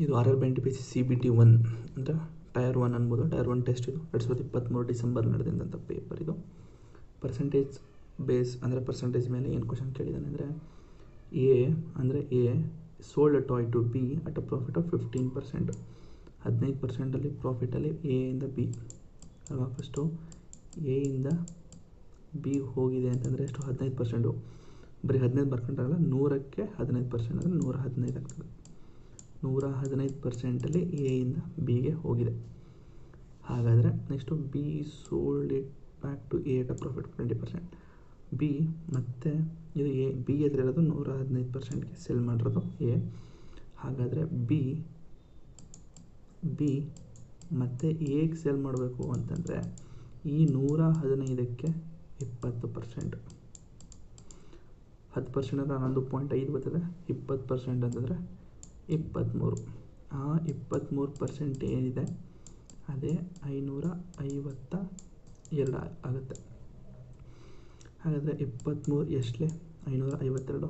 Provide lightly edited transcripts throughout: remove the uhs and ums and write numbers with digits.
ಇದು RRB CBT1 ಅಂದರೆ tyre 1 ಅನ್ಬೋದು. ಟೈರ್ 1 ಟೆಸ್ಟ್ ಇದು 2023 ಡಿಸೆಂಬರ್ ನಡೆದಂಥ ಪೇಪರ್ ಇದು. ಪರ್ಸೆಂಟೇಜ್ ಬೇಸ್ ಅಂದರೆ ಪರ್ಸೆಂಟೇಜ್ ಮೇಲೆ ಏನು ಕ್ವಶನ್ ಕೇಳಿದ್ದಾನೆ ಅಂದರೆ ಎ ಅಂದರೆ A sold a toy to B at a profit of 15%. 15%ಅಲ್ಲಿ ಪ್ರಾಫಿಟಲ್ಲಿ ಎ ಇಂದ ಬಿ ಅಲ್ವಾ. ಫಸ್ಟು ಎ ಇಂದ ಬಿ ಹೋಗಿದೆ ಅಂತಂದರೆ ಎಷ್ಟು 15%. ಬರೀ 15 ಬರ್ಕೊಂಡ್ರಲ್ಲ, 100ಕ್ಕೆ 15% ಅಂದರೆ 115 ಆಗ್ತದೆ. 115%ಅಲ್ಲಿ ಎ ಇಂದ ಬಿಗೆ ಹೋಗಿದೆ. ಹಾಗಾದರೆ next B sold it back to A at a profit 20%. B ಮತ್ತು ಇದು ಎ ಬಿ ಎದುರಿರೋದು 115%ಗೆ ಸೆಲ್ ಮಾಡಿರೋದು ಎ. ಹಾಗಾದರೆ ಬಿ ಮತ್ತು ಎಗೆ ಸೆಲ್ ಮಾಡಬೇಕು ಅಂತಂದರೆ ಈ 115ಕ್ಕೆ 20%. 10% ಅಂದರೆ 11.5 ಬರ್ತದೆ. 20% ಅಂತಂದರೆ 23. ಆ 23% ಏನಿದೆ ಅದೇ 552 ಆಗುತ್ತೆ. ಹಾಗಾದರೆ 23 ಎಷ್ಟಲೇ 552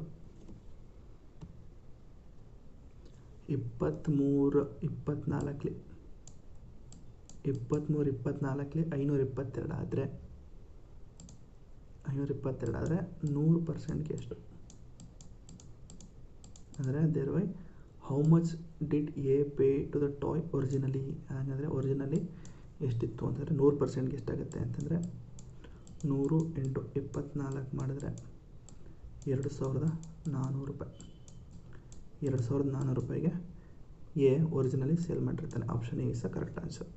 24 522 ಆದರೆ 100%ಗೆ ಎಷ್ಟು ಅಂದರೆ there why how much did A pay to the toy originally. ಹಾಗಾದರೆ ಒರಿಜಿನಲಿ ಎಷ್ಟಿತ್ತು ಅಂತಂದರೆ 100%ಗೆ ಎಷ್ಟಾಗುತ್ತೆ ಅಂತಂದರೆ 100 × 24 ಮಾಡಿದ್ರೆ 2400 ರೂಪಾಯಿ. 2400 ರೂಪಾಯಿಗೆ ಎ ಒರಿಜಿನಲಿ ಸೇಲ್ ಮಾಡಿರ್ತಾನೆ. Option A is the correct answer.